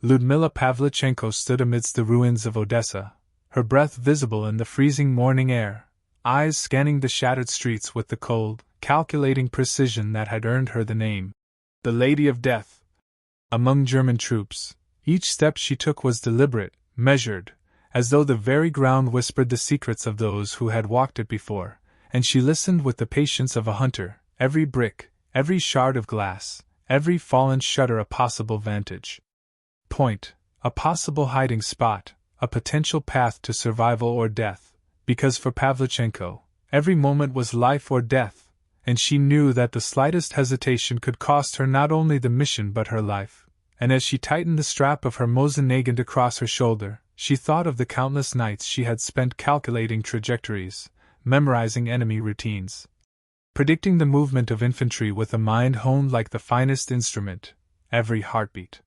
Lyudmila Pavlichenko stood amidst the ruins of Odessa, her breath visible in the freezing morning air, eyes scanning the shattered streets with the cold, calculating precision that had earned her the name, the Lady of Death. Among German troops, each step she took was deliberate, measured, as though the very ground whispered the secrets of those who had walked it before, and she listened with the patience of a hunter, every brick, every shard of glass, every fallen shutter a possible vantage point, a possible hiding spot, a potential path to survival or death, because for Pavlichenko, every moment was life or death, and she knew that the slightest hesitation could cost her not only the mission but her life. And as she tightened the strap of her Mosin-Nagant across her shoulder, she thought of the countless nights she had spent calculating trajectories, memorizing enemy routines, predicting the movement of infantry with a mind honed like the finest instrument, every heartbeat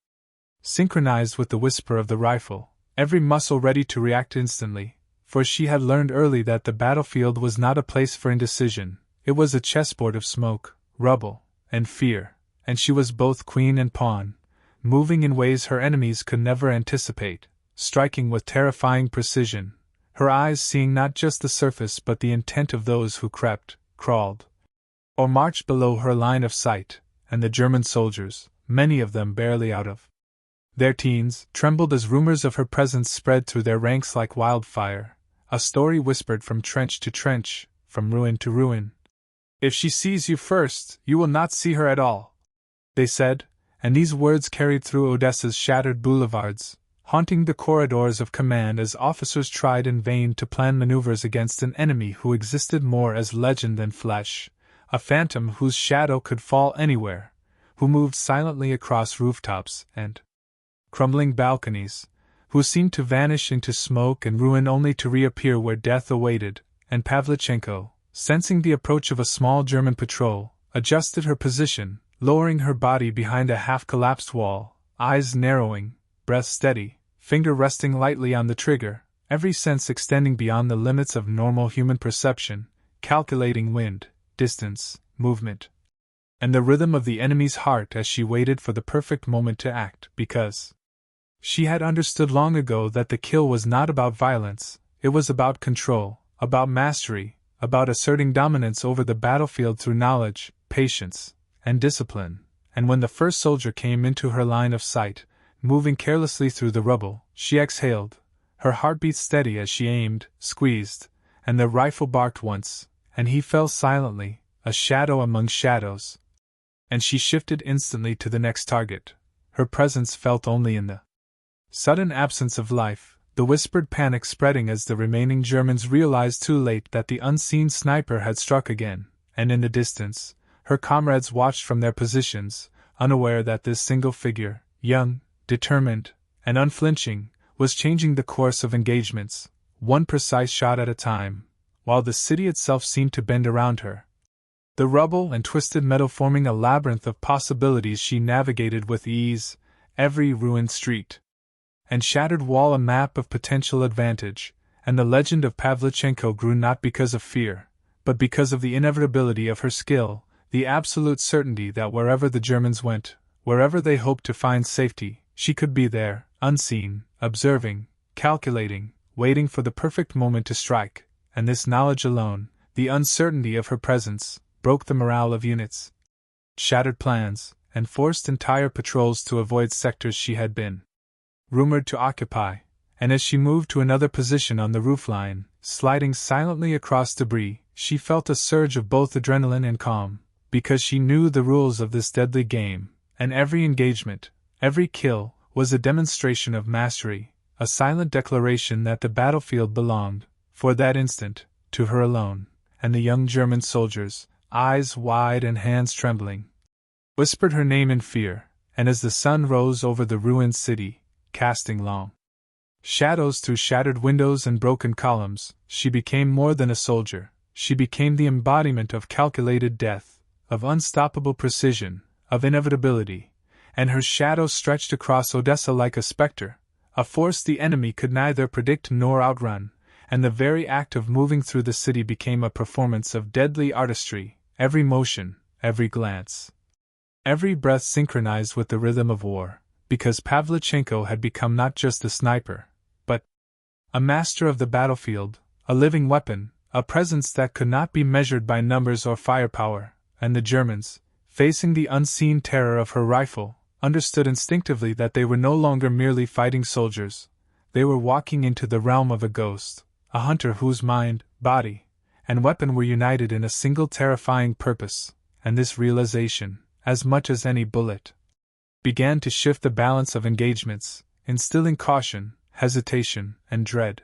synchronized with the whisper of the rifle, every muscle ready to react instantly, for she had learned early that the battlefield was not a place for indecision, it was a chessboard of smoke, rubble, and fear, and she was both queen and pawn, moving in ways her enemies could never anticipate, striking with terrifying precision, her eyes seeing not just the surface but the intent of those who crept, crawled, or marched below her line of sight, and the German soldiers, many of them barely out of their teens, trembled as rumors of her presence spread through their ranks like wildfire, a story whispered from trench to trench, from ruin to ruin. "If she sees you first, you will not see her at all," they said, and these words carried through Odessa's shattered boulevards, haunting the corridors of command as officers tried in vain to plan maneuvers against an enemy who existed more as legend than flesh, a phantom whose shadow could fall anywhere, who moved silently across rooftops and crumbling balconies, who seemed to vanish into smoke and ruin only to reappear where death awaited, and Pavlichenko, sensing the approach of a small German patrol, adjusted her position, lowering her body behind a half-collapsed wall, eyes narrowing, breath steady, finger resting lightly on the trigger, every sense extending beyond the limits of normal human perception, calculating wind, distance, movement, and the rhythm of the enemy's heart as she waited for the perfect moment to act, because she had understood long ago that the kill was not about violence, it was about control, about mastery, about asserting dominance over the battlefield through knowledge, patience, and discipline. And when the first soldier came into her line of sight, moving carelessly through the rubble, she exhaled, her heartbeat steady as she aimed, squeezed, and the rifle barked once, and he fell silently, a shadow among shadows. And she shifted instantly to the next target, her presence felt only in the sudden absence of life, the whispered panic spreading as the remaining Germans realized too late that the unseen sniper had struck again, and in the distance, her comrades watched from their positions, unaware that this single figure, young, determined, and unflinching, was changing the course of engagements, one precise shot at a time, while the city itself seemed to bend around her. The rubble and twisted metal forming a labyrinth of possibilities she navigated with ease, every ruined street and shattered wall a map of potential advantage, and the legend of Pavlichenko grew not because of fear, but because of the inevitability of her skill, the absolute certainty that wherever the Germans went, wherever they hoped to find safety, she could be there, unseen, observing, calculating, waiting for the perfect moment to strike, and this knowledge alone, the uncertainty of her presence, broke the morale of units, shattered plans, and forced entire patrols to avoid sectors she had been rumored to occupy, and as she moved to another position on the roofline, sliding silently across debris, she felt a surge of both adrenaline and calm, because she knew the rules of this deadly game, and every engagement, every kill, was a demonstration of mastery, a silent declaration that the battlefield belonged, for that instant, to her alone, and the young German soldiers, eyes wide and hands trembling, whispered her name in fear, and as the sun rose over the ruined city, casting long shadows through shattered windows and broken columns, she became more than a soldier, she became the embodiment of calculated death, of unstoppable precision, of inevitability, and her shadow stretched across Odessa like a specter, a force the enemy could neither predict nor outrun, and the very act of moving through the city became a performance of deadly artistry, every motion, every glance, every breath synchronized with the rhythm of war, because Pavlichenko had become not just a sniper, but a master of the battlefield, a living weapon, a presence that could not be measured by numbers or firepower, and the Germans, facing the unseen terror of her rifle, understood instinctively that they were no longer merely fighting soldiers. They were walking into the realm of a ghost, a hunter whose mind, body, and weapon were united in a single terrifying purpose, and this realization, as much as any bullet, began to shift the balance of engagements, instilling caution, hesitation, and dread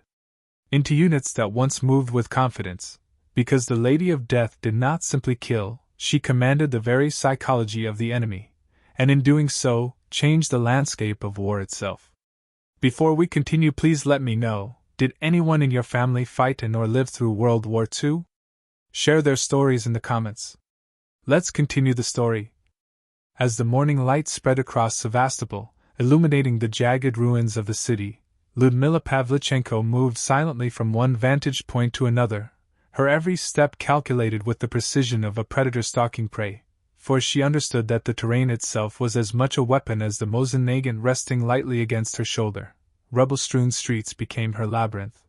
into units that once moved with confidence, because the Lady of Death did not simply kill, she commanded the very psychology of the enemy, and in doing so, changed the landscape of war itself. Before we continue, please let me know, did anyone in your family fight in or live through World War II? Share their stories in the comments. Let's continue the story. As the morning light spread across Sevastopol, illuminating the jagged ruins of the city, Lyudmila Pavlichenko moved silently from one vantage point to another, her every step calculated with the precision of a predator stalking prey, for she understood that the terrain itself was as much a weapon as the Mosin nagant resting lightly against her shoulder. Rubble-strewn streets became her labyrinth,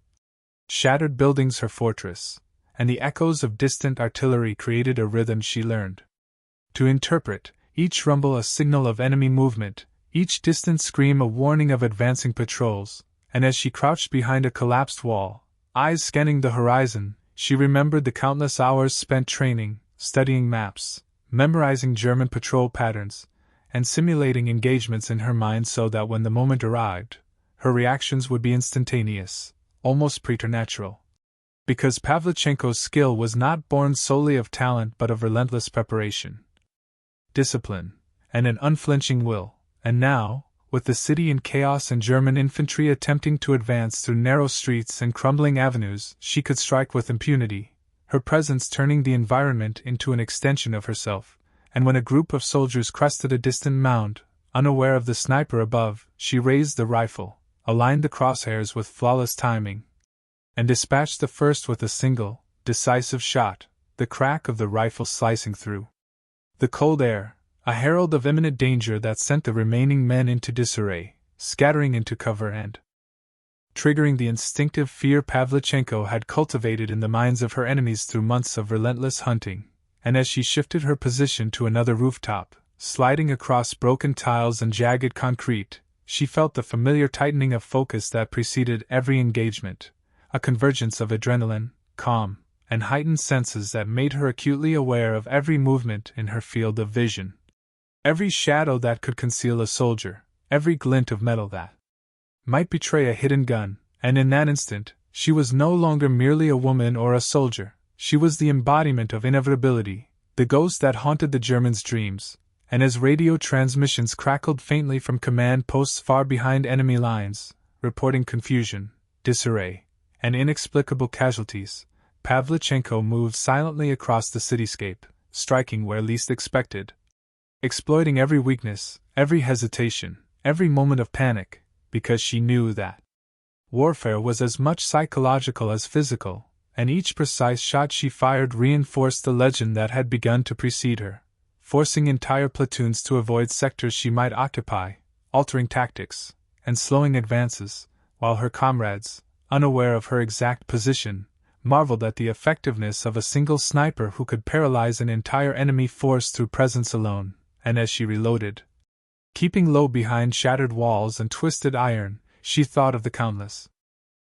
shattered buildings her fortress, and the echoes of distant artillery created a rhythm she learned to interpret, each rumble a signal of enemy movement, each distant scream a warning of advancing patrols, and as she crouched behind a collapsed wall, eyes scanning the horizon, she remembered the countless hours spent training, studying maps, memorizing German patrol patterns, and simulating engagements in her mind so that when the moment arrived, her reactions would be instantaneous, almost preternatural. Because Pavlichenko's skill was not born solely of talent but of relentless preparation, discipline, and an unflinching will, and now, with the city in chaos and German infantry attempting to advance through narrow streets and crumbling avenues, she could strike with impunity, her presence turning the environment into an extension of herself, and when a group of soldiers crested a distant mound, unaware of the sniper above, she raised the rifle, aligned the crosshairs with flawless timing, and dispatched the first with a single, decisive shot, the crack of the rifle slicing through the cold air, a herald of imminent danger that sent the remaining men into disarray, scattering into cover and triggering the instinctive fear Pavlichenko had cultivated in the minds of her enemies through months of relentless hunting, and as she shifted her position to another rooftop, sliding across broken tiles and jagged concrete, she felt the familiar tightening of focus that preceded every engagement, a convergence of adrenaline, calm, and heightened senses that made her acutely aware of every movement in her field of vision. Every shadow that could conceal a soldier, every glint of metal that might betray a hidden gun, and in that instant, she was no longer merely a woman or a soldier, she was the embodiment of inevitability, the ghost that haunted the Germans' dreams, and as radio transmissions crackled faintly from command posts far behind enemy lines, reporting confusion, disarray, and inexplicable casualties, Pavlichenko moved silently across the cityscape, striking where least expected, exploiting every weakness, every hesitation, every moment of panic, because she knew that warfare was as much psychological as physical, and each precise shot she fired reinforced the legend that had begun to precede her, forcing entire platoons to avoid sectors she might occupy, altering tactics, and slowing advances, while her comrades, unaware of her exact position, marveled at the effectiveness of a single sniper who could paralyze an entire enemy force through presence alone. And as she reloaded, keeping low behind shattered walls and twisted iron, she thought of the countless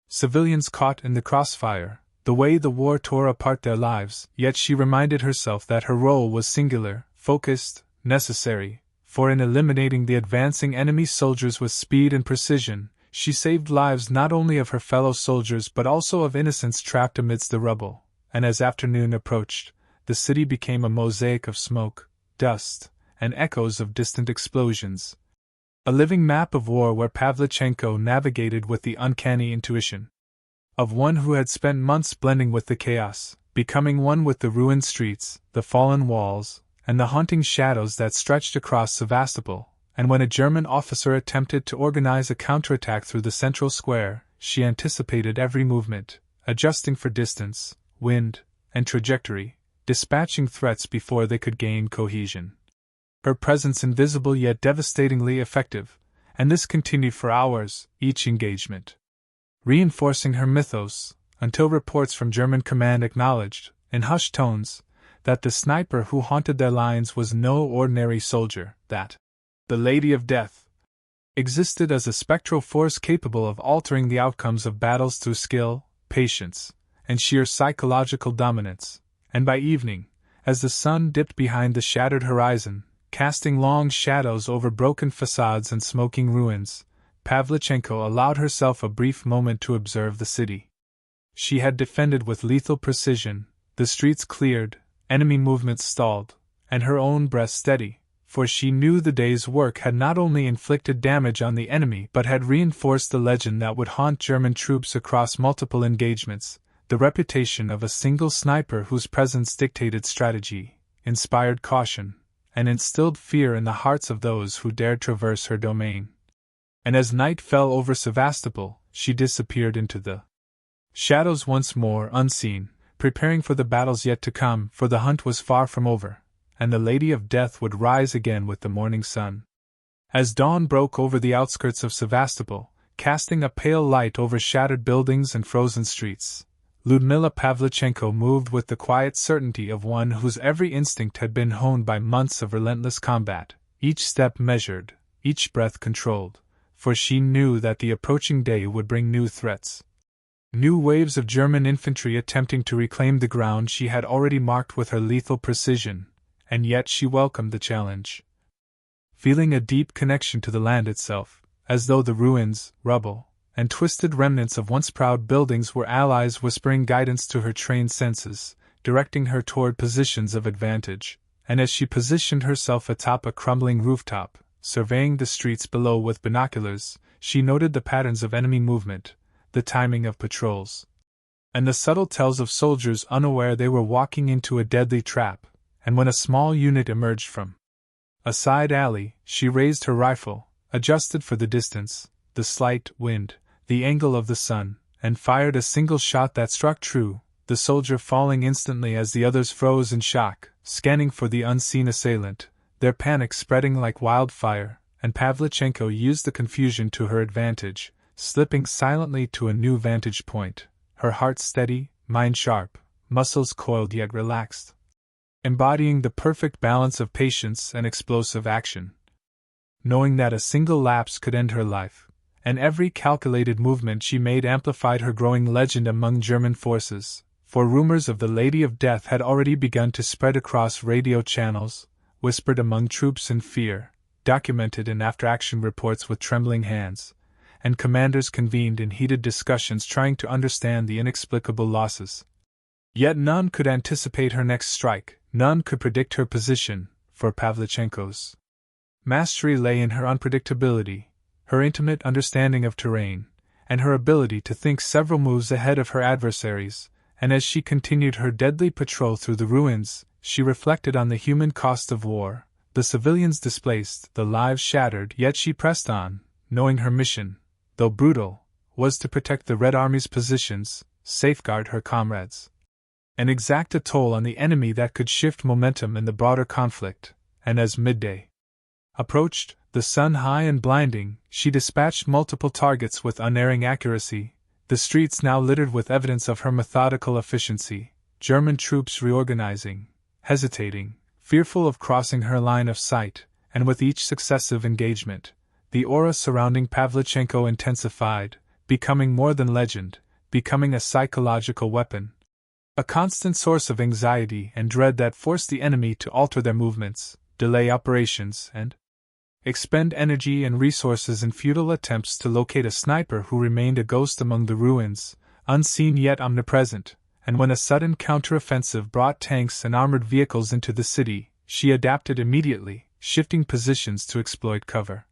civilians caught in the crossfire, the way the war tore apart their lives, yet she reminded herself that her role was singular, focused, necessary, for in eliminating the advancing enemy soldiers with speed and precision, she saved lives not only of her fellow soldiers but also of innocents trapped amidst the rubble, and as afternoon approached, the city became a mosaic of smoke, dust, and echoes of distant explosions. A living map of war where Pavlichenko navigated with the uncanny intuition of one who had spent months blending with the chaos, becoming one with the ruined streets, the fallen walls, and the haunting shadows that stretched across Sevastopol, and when a German officer attempted to organize a counterattack through the central square, she anticipated every movement, adjusting for distance, wind, and trajectory, dispatching threats before they could gain cohesion. Her presence invisible yet devastatingly effective, and this continued for hours, each engagement reinforcing her mythos, until reports from German command acknowledged, in hushed tones, that the sniper who haunted their lines was no ordinary soldier, that the Lady of Death existed as a spectral force capable of altering the outcomes of battles through skill, patience, and sheer psychological dominance. And by evening, as the sun dipped behind the shattered horizon, casting long shadows over broken facades and smoking ruins, Pavlichenko allowed herself a brief moment to observe the city. She had defended with lethal precision, the streets cleared, enemy movements stalled, and her own breath steady, for she knew the day's work had not only inflicted damage on the enemy but had reinforced the legend that would haunt German troops across multiple engagements, the reputation of a single sniper whose presence dictated strategy, inspired caution, and instilled fear in the hearts of those who dared traverse her domain. And as night fell over Sevastopol, she disappeared into the shadows once more, unseen, preparing for the battles yet to come, for the hunt was far from over, and the Lady of Death would rise again with the morning sun. As dawn broke over the outskirts of Sevastopol, casting a pale light over shattered buildings and frozen streets, Lyudmila Pavlichenko moved with the quiet certainty of one whose every instinct had been honed by months of relentless combat, each step measured, each breath controlled, for she knew that the approaching day would bring new threats. New waves of German infantry attempting to reclaim the ground she had already marked with her lethal precision, and yet she welcomed the challenge, feeling a deep connection to the land itself, as though the ruins, rubble, and twisted remnants of once proud buildings were allies whispering guidance to her trained senses, directing her toward positions of advantage. And as she positioned herself atop a crumbling rooftop, surveying the streets below with binoculars, she noted the patterns of enemy movement, the timing of patrols, and the subtle tells of soldiers unaware they were walking into a deadly trap. And when a small unit emerged from a side alley, she raised her rifle, adjusted for the distance, the slight wind, the angle of the sun, and fired a single shot that struck true, the soldier falling instantly as the others froze in shock, scanning for the unseen assailant, their panic spreading like wildfire. And Pavlichenko used the confusion to her advantage, slipping silently to a new vantage point, her heart steady, mind sharp, muscles coiled yet relaxed, embodying the perfect balance of patience and explosive action. Knowing that a single lapse could end her life, and every calculated movement she made amplified her growing legend among German forces, for rumors of the Lady of Death had already begun to spread across radio channels, whispered among troops in fear, documented in after-action reports with trembling hands, and commanders convened in heated discussions trying to understand the inexplicable losses. Yet none could anticipate her next strike, none could predict her position, for Pavlichenko's mastery lay in her unpredictability, her intimate understanding of terrain, and her ability to think several moves ahead of her adversaries. And as she continued her deadly patrol through the ruins, she reflected on the human cost of war, the civilians displaced, the lives shattered, yet she pressed on, knowing her mission, though brutal, was to protect the Red Army's positions, safeguard her comrades, and exact a toll on the enemy that could shift momentum in the broader conflict. And as midday approached, the sun high and blinding, she dispatched multiple targets with unerring accuracy, the streets now littered with evidence of her methodical efficiency, German troops reorganizing, hesitating, fearful of crossing her line of sight, and with each successive engagement, the aura surrounding Pavlichenko intensified, becoming more than legend, becoming a psychological weapon, a constant source of anxiety and dread that forced the enemy to alter their movements, delay operations, and expend energy and resources in futile attempts to locate a sniper who remained a ghost among the ruins, unseen yet omnipresent. And when a sudden counteroffensive brought tanks and armored vehicles into the city, she adapted immediately, shifting positions to exploit cover,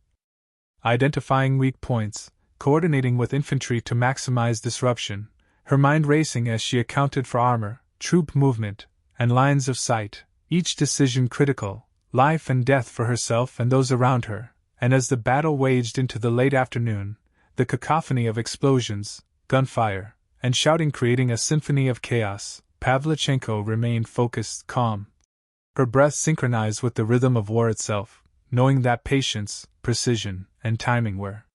identifying weak points, coordinating with infantry to maximize disruption, her mind racing as she accounted for armor, troop movement, and lines of sight, each decision critical, life and death for herself and those around her. And as the battle waged into the late afternoon, the cacophony of explosions, gunfire, and shouting creating a symphony of chaos, Pavlichenko remained focused, calm, her breath synchronized with the rhythm of war itself, knowing that patience, precision, and timing were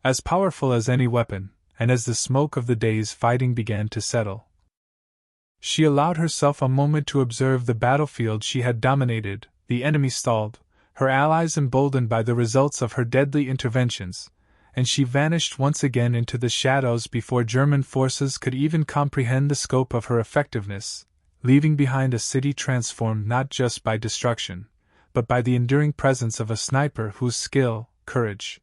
as powerful as any weapon, and as the smoke of the day's fighting began to settle, she allowed herself a moment to observe the battlefield she had dominated. The enemy stalled, her allies emboldened by the results of her deadly interventions, and she vanished once again into the shadows before German forces could even comprehend the scope of her effectiveness, leaving behind a city transformed not just by destruction, but by the enduring presence of a sniper whose skill, courage,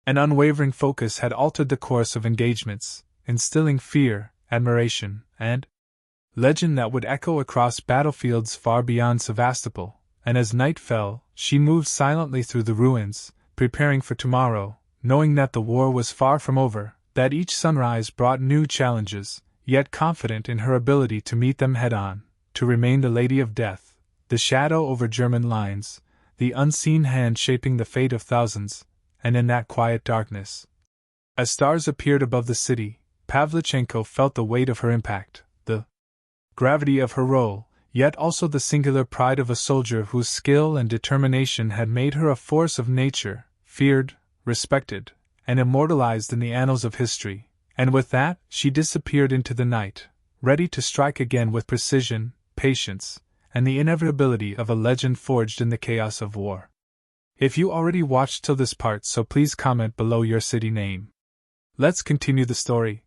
and unwavering focus had altered the course of engagements, instilling fear, admiration, and legend that would echo across battlefields far beyond Sevastopol. And as night fell, she moved silently through the ruins, preparing for tomorrow, knowing that the war was far from over, that each sunrise brought new challenges, yet confident in her ability to meet them head-on, to remain the Lady of Death, the shadow over German lines, the unseen hand shaping the fate of thousands. And in that quiet darkness, as stars appeared above the city, Pavlichenko felt the weight of her impact, the gravity of her role, yet also the singular pride of a soldier whose skill and determination had made her a force of nature, feared, respected, and immortalized in the annals of history. And with that, she disappeared into the night, ready to strike again with precision, patience, and the inevitability of a legend forged in the chaos of war. If you already watched till this part, so please comment below your city name. Let's continue the story.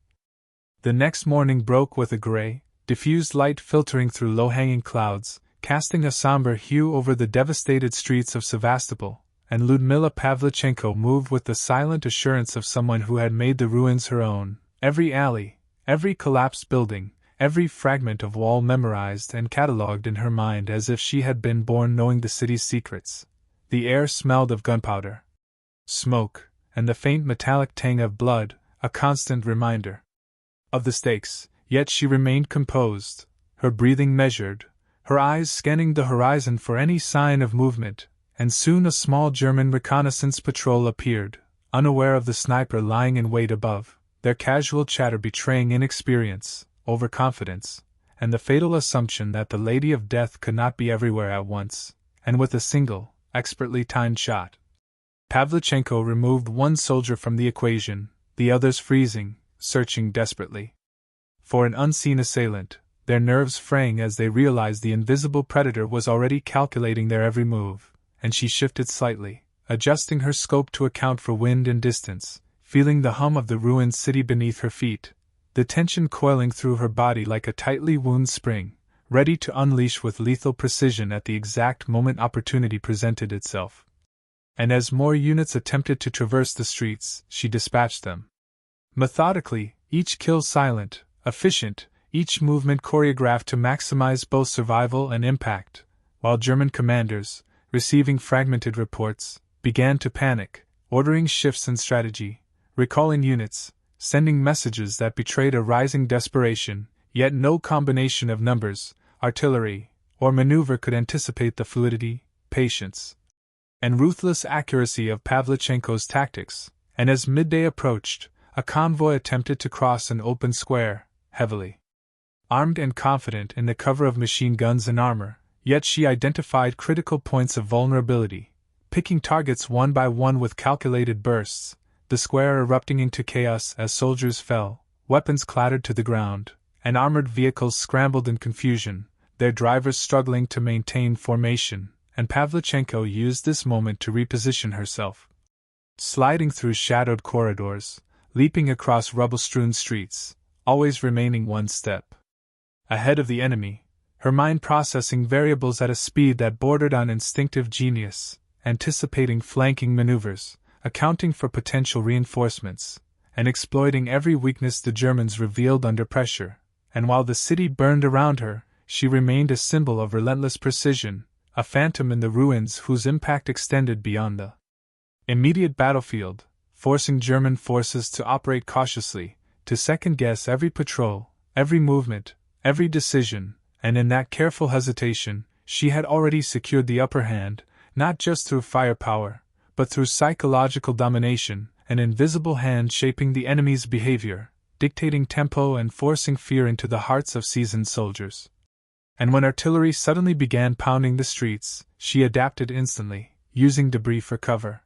The next morning broke with a gray, diffused light filtering through low-hanging clouds, casting a somber hue over the devastated streets of Sevastopol, and Lyudmila Pavlichenko moved with the silent assurance of someone who had made the ruins her own, every alley, every collapsed building, every fragment of wall memorized and catalogued in her mind as if she had been born knowing the city's secrets. The air smelled of gunpowder, smoke, and the faint metallic tang of blood, a constant reminder of the stakes. Yet she remained composed, her breathing measured, her eyes scanning the horizon for any sign of movement, and soon a small German reconnaissance patrol appeared, unaware of the sniper lying in wait above, their casual chatter betraying inexperience, overconfidence, and the fatal assumption that the Lady of Death could not be everywhere at once, and with a single, expertly timed shot. Pavlichenko removed one soldier from the equation, the others freezing, searching desperately for an unseen assailant, their nerves fraying as they realized the invisible predator was already calculating their every move, and she shifted slightly, adjusting her scope to account for wind and distance, feeling the hum of the ruined city beneath her feet, the tension coiling through her body like a tightly wound spring, ready to unleash with lethal precision at the exact moment opportunity presented itself. And as more units attempted to traverse the streets, she dispatched them methodically, each kill silent, efficient, each movement choreographed to maximize both survival and impact, while German commanders, receiving fragmented reports, began to panic, ordering shifts in strategy, recalling units, sending messages that betrayed a rising desperation, yet no combination of numbers, artillery, or maneuver could anticipate the fluidity, patience, and ruthless accuracy of Pavlichenko's tactics. And as midday approached, a convoy attempted to cross an open square, heavily armed and confident in the cover of machine guns and armor, yet she identified critical points of vulnerability, picking targets one by one with calculated bursts, the square erupting into chaos as soldiers fell, weapons clattered to the ground, and armored vehicles scrambled in confusion, their drivers struggling to maintain formation, and Pavlichenko used this moment to reposition herself. Sliding through shadowed corridors, leaping across rubble-strewn streets, always remaining one step ahead of the enemy, her mind processing variables at a speed that bordered on instinctive genius, anticipating flanking maneuvers, accounting for potential reinforcements, and exploiting every weakness the Germans revealed under pressure. And while the city burned around her, she remained a symbol of relentless precision, a phantom in the ruins whose impact extended beyond the immediate battlefield, forcing German forces to operate cautiously, to second-guess every patrol, every movement, every decision, and in that careful hesitation, she had already secured the upper hand, not just through firepower, but through psychological domination, an invisible hand shaping the enemy's behavior, dictating tempo and forcing fear into the hearts of seasoned soldiers. And when artillery suddenly began pounding the streets, she adapted instantly, using debris for cover.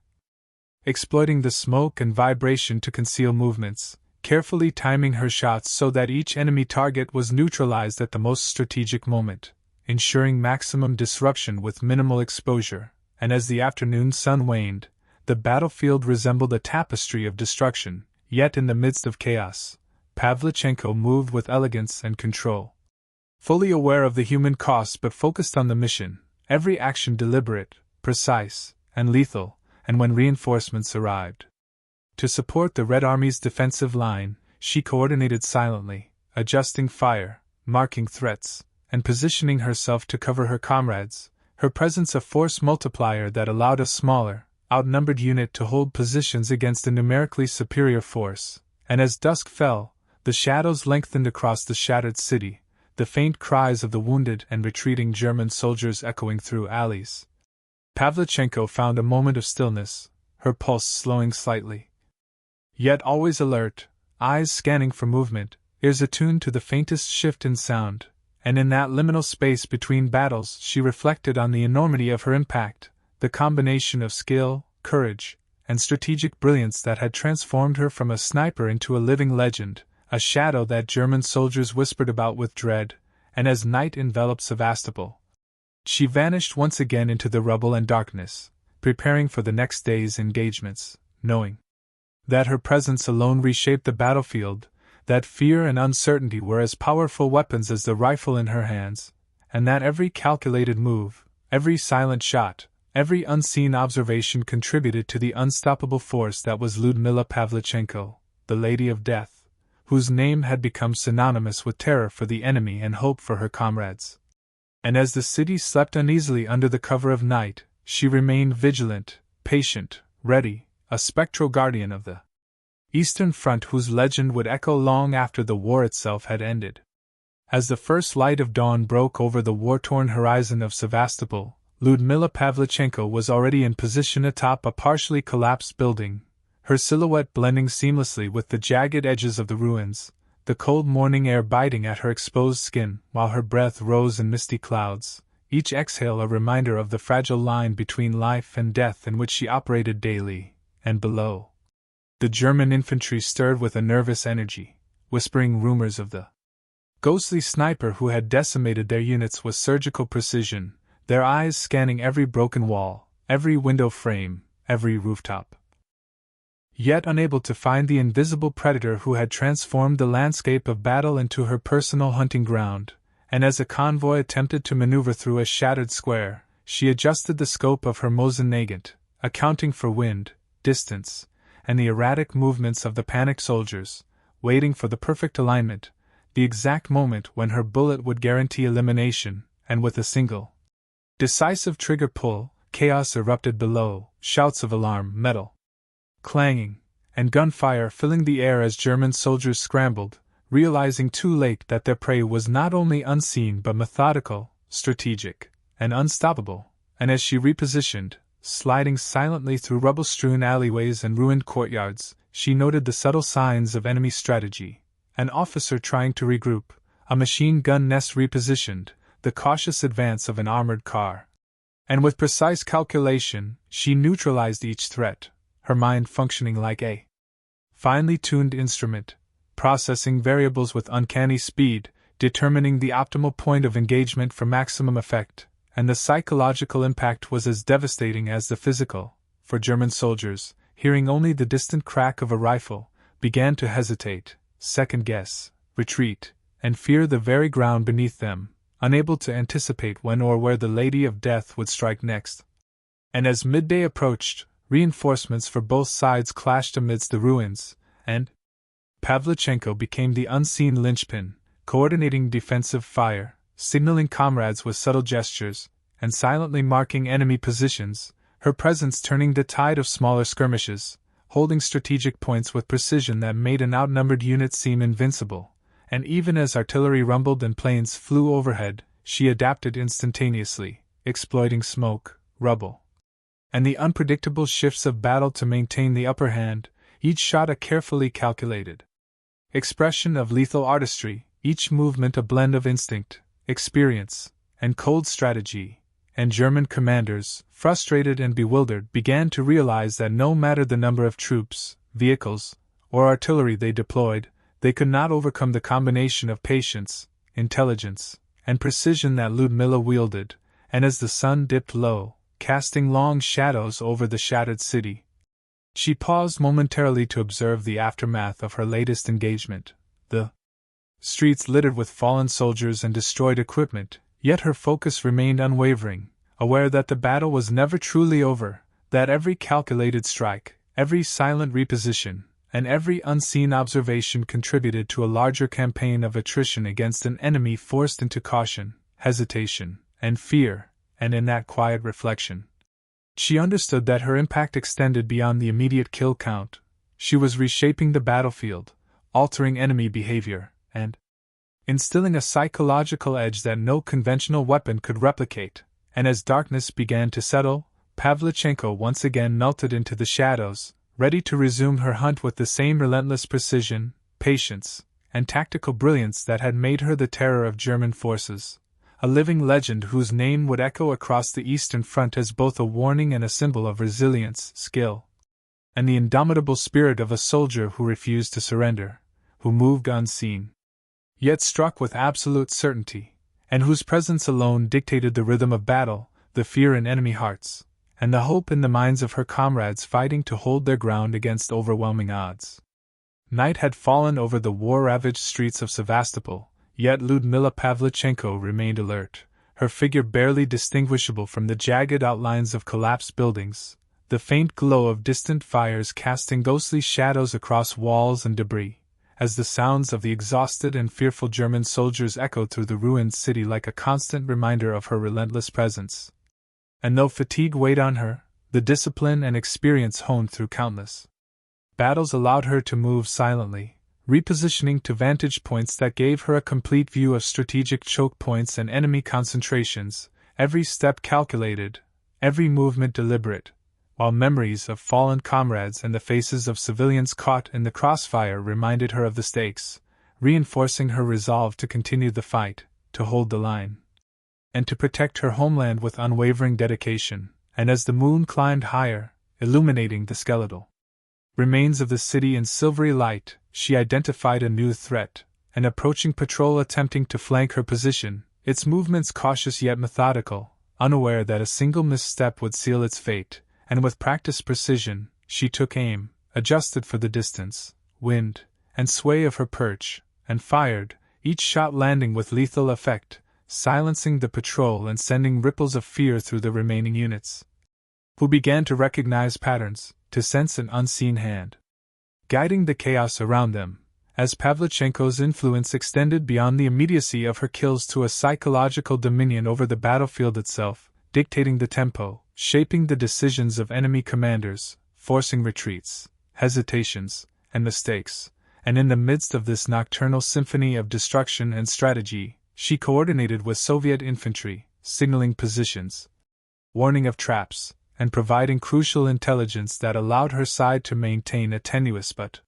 Exploiting the smoke and vibration to conceal movements, carefully timing her shots so that each enemy target was neutralized at the most strategic moment, ensuring maximum disruption with minimal exposure, and as the afternoon sun waned, the battlefield resembled a tapestry of destruction, yet in the midst of chaos, Pavlichenko moved with elegance and control. Fully aware of the human cost but focused on the mission, every action deliberate, precise, and lethal, and when reinforcements arrived to support the Red Army's defensive line, she coordinated silently, adjusting fire, marking threats, and positioning herself to cover her comrades, her presence a force multiplier that allowed a smaller, outnumbered unit to hold positions against a numerically superior force, and as dusk fell, the shadows lengthened across the shattered city, the faint cries of the wounded and retreating German soldiers echoing through alleys. Pavlichenko found a moment of stillness, her pulse slowing slightly. Yet always alert, eyes scanning for movement, ears attuned to the faintest shift in sound, and in that liminal space between battles she reflected on the enormity of her impact, the combination of skill, courage, and strategic brilliance that had transformed her from a sniper into a living legend, a shadow that German soldiers whispered about with dread, and as night enveloped Sevastopol, she vanished once again into the rubble and darkness, preparing for the next day's engagements, knowing that her presence alone reshaped the battlefield, that fear and uncertainty were as powerful weapons as the rifle in her hands, and that every calculated move, every silent shot, every unseen observation contributed to the unstoppable force that was Lyudmila Pavlichenko, the Lady of Death, whose name had become synonymous with terror for the enemy and hope for her comrades. And as the city slept uneasily under the cover of night, she remained vigilant, patient, ready, a spectral guardian of the Eastern Front whose legend would echo long after the war itself had ended. As the first light of dawn broke over the war-torn horizon of Sevastopol, Lyudmila Pavlichenko was already in position atop a partially collapsed building, her silhouette blending seamlessly with the jagged edges of the ruins, the cold morning air biting at her exposed skin while her breath rose in misty clouds, each exhale a reminder of the fragile line between life and death in which she operated daily, and below. The German infantry stirred with a nervous energy, whispering rumors of the ghostly sniper who had decimated their units with surgical precision, their eyes scanning every broken wall, every window frame, every rooftop. Yet unable to find the invisible predator who had transformed the landscape of battle into her personal hunting ground, and as a convoy attempted to maneuver through a shattered square, she adjusted the scope of her Mosin Nagant, accounting for wind, distance, and the erratic movements of the panicked soldiers, waiting for the perfect alignment, the exact moment when her bullet would guarantee elimination, and with a single, decisive trigger pull, chaos erupted below, shouts of alarm, metal clanging, and gunfire filling the air as German soldiers scrambled, realizing too late that their prey was not only unseen but methodical, strategic, and unstoppable, and as she repositioned, sliding silently through rubble-strewn alleyways and ruined courtyards, she noted the subtle signs of enemy strategy: an officer trying to regroup, a machine gun nest repositioned, the cautious advance of an armored car. And with precise calculation, she neutralized each threat, her mind functioning like a finely tuned instrument, processing variables with uncanny speed, determining the optimal point of engagement for maximum effect. And the psychological impact was as devastating as the physical, for German soldiers, hearing only the distant crack of a rifle, began to hesitate, second-guess, retreat, and fear the very ground beneath them, unable to anticipate when or where the Lady of Death would strike next. And as midday approached, reinforcements for both sides clashed amidst the ruins, and Pavlichenko became the unseen linchpin, coordinating defensive fire, signaling comrades with subtle gestures, and silently marking enemy positions, her presence turning the tide of smaller skirmishes, holding strategic points with precision that made an outnumbered unit seem invincible, and even as artillery rumbled and planes flew overhead, she adapted instantaneously, exploiting smoke, rubble, and the unpredictable shifts of battle to maintain the upper hand, each shot a carefully calculated expression of lethal artistry, each movement a blend of instinct, experience, and cold strategy, and German commanders, frustrated and bewildered, began to realize that no matter the number of troops, vehicles, or artillery they deployed, they could not overcome the combination of patience, intelligence, and precision that Lyudmila wielded, and as the sun dipped low, casting long shadows over the shattered city, she paused momentarily to observe the aftermath of her latest engagement. The streets littered with fallen soldiers and destroyed equipment, yet her focus remained unwavering, aware that the battle was never truly over, that every calculated strike, every silent reposition, and every unseen observation contributed to a larger campaign of attrition against an enemy forced into caution, hesitation, and fear, and in that quiet reflection, she understood that her impact extended beyond the immediate kill count. She was reshaping the battlefield, altering enemy behavior, and instilling a psychological edge that no conventional weapon could replicate. And as darkness began to settle, Pavlichenko once again melted into the shadows, ready to resume her hunt with the same relentless precision, patience, and tactical brilliance that had made her the terror of German forces, a living legend whose name would echo across the Eastern Front as both a warning and a symbol of resilience, skill, and the indomitable spirit of a soldier who refused to surrender, who moved unseen, yet struck with absolute certainty, and whose presence alone dictated the rhythm of battle, the fear in enemy hearts, and the hope in the minds of her comrades fighting to hold their ground against overwhelming odds. Night had fallen over the war-ravaged streets of Sevastopol, yet Lyudmila Pavlichenko remained alert, her figure barely distinguishable from the jagged outlines of collapsed buildings, the faint glow of distant fires casting ghostly shadows across walls and debris, as the sounds of the exhausted and fearful German soldiers echoed through the ruined city like a constant reminder of her relentless presence. And though fatigue weighed on her, the discipline and experience honed through countless battles allowed her to move silently, repositioning to vantage points that gave her a complete view of strategic choke points and enemy concentrations, every step calculated, every movement deliberate, while memories of fallen comrades and the faces of civilians caught in the crossfire reminded her of the stakes, reinforcing her resolve to continue the fight, to hold the line, and to protect her homeland with unwavering dedication. And as the moon climbed higher, illuminating the skeletal remains of the city in silvery light, she identified a new threat, an approaching patrol attempting to flank her position, its movements cautious yet methodical, unaware that a single misstep would seal its fate. And with practiced precision, she took aim, adjusted for the distance, wind, and sway of her perch, and fired, each shot landing with lethal effect, silencing the patrol and sending ripples of fear through the remaining units, who began to recognize patterns, to sense an unseen hand guiding the chaos around them, as Pavlichenko's influence extended beyond the immediacy of her kills to a psychological dominion over the battlefield itself, dictating the tempo, shaping the decisions of enemy commanders, forcing retreats, hesitations, and mistakes. And in the midst of this nocturnal symphony of destruction and strategy, she coordinated with Soviet infantry, signaling positions, warning of traps, and providing crucial intelligence that allowed her side to maintain a tenuous but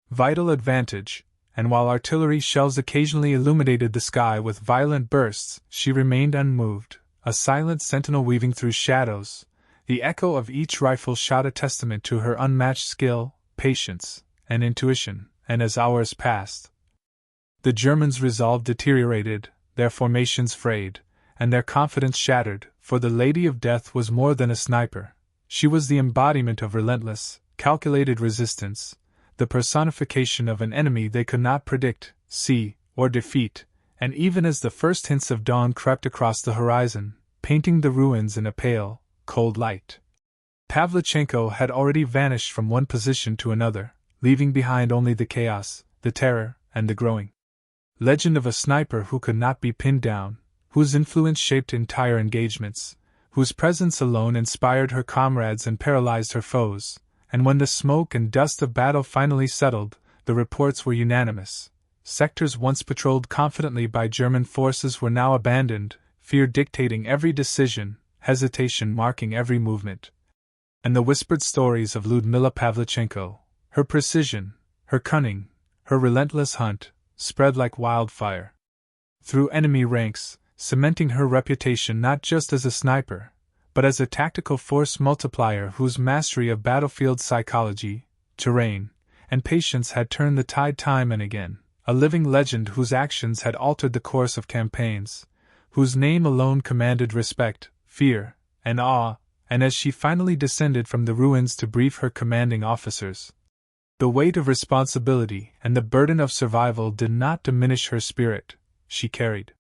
vital advantage. And while artillery shells occasionally illuminated the sky with violent bursts, she remained unmoved, a silent sentinel weaving through shadows, the echo of each rifle shot a testament to her unmatched skill, patience, and intuition. And as hours passed, the Germans' resolve deteriorated, their formations frayed, and their confidence shattered, for the Lady of Death was more than a sniper. She was the embodiment of relentless, calculated resistance, the personification of an enemy they could not predict, see, or defeat. And even as the first hints of dawn crept across the horizon, painting the ruins in a pale, cold light, Pavlichenko had already vanished from one position to another, leaving behind only the chaos, the terror, and the growing legend of a sniper who could not be pinned down, whose influence shaped entire engagements, whose presence alone inspired her comrades and paralyzed her foes. And when the smoke and dust of battle finally settled, the reports were unanimous. Sectors once patrolled confidently by German forces were now abandoned, fear dictating every decision, hesitation marking every movement. And the whispered stories of Lyudmila Pavlichenko, her precision, her cunning, her relentless hunt, spread like wildfire through enemy ranks, cementing her reputation not just as a sniper, but as a tactical force multiplier whose mastery of battlefield psychology, terrain, and patience had turned the tide time and again, a living legend whose actions had altered the course of campaigns, whose name alone commanded respect, fear, and awe, and as she finally descended from the ruins to brief her commanding officers, the weight of responsibility and the burden of survival did not diminish her spirit. She carried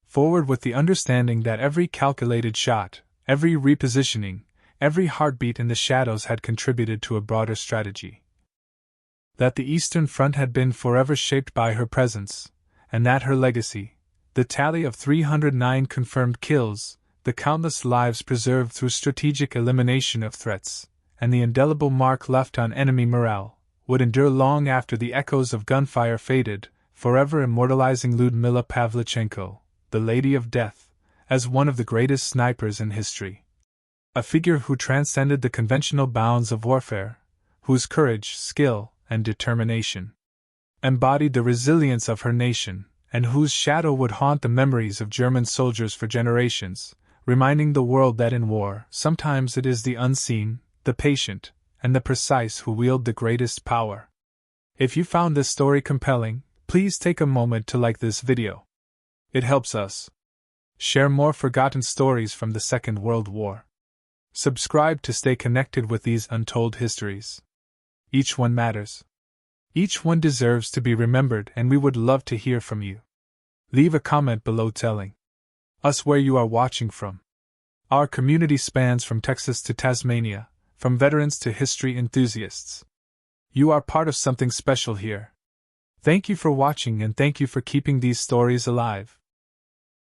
forward with the understanding that every calculated shot, every repositioning, every heartbeat in the shadows had contributed to a broader strategy. That the Eastern Front had been forever shaped by her presence, and that her legacy, the tally of 309 confirmed kills, the countless lives preserved through strategic elimination of threats, and the indelible mark left on enemy morale, would endure long after the echoes of gunfire faded, forever immortalizing Lyudmila Pavlichenko, the Lady of Death, as one of the greatest snipers in history. A figure who transcended the conventional bounds of warfare, whose courage, skill, and determination embodied the resilience of her nation, and whose shadow would haunt the memories of German soldiers for generations, reminding the world that in war, sometimes it is the unseen, the patient, and the precise who wield the greatest power. If you found this story compelling, please take a moment to like this video. It helps us share more forgotten stories from the Second World War. Subscribe to stay connected with these untold histories. Each one matters. Each one deserves to be remembered, and we would love to hear from you. Leave a comment below telling us where you are watching from. Our community spans from Texas to Tasmania, from veterans to history enthusiasts. You are part of something special here. Thank you for watching, and thank you for keeping these stories alive.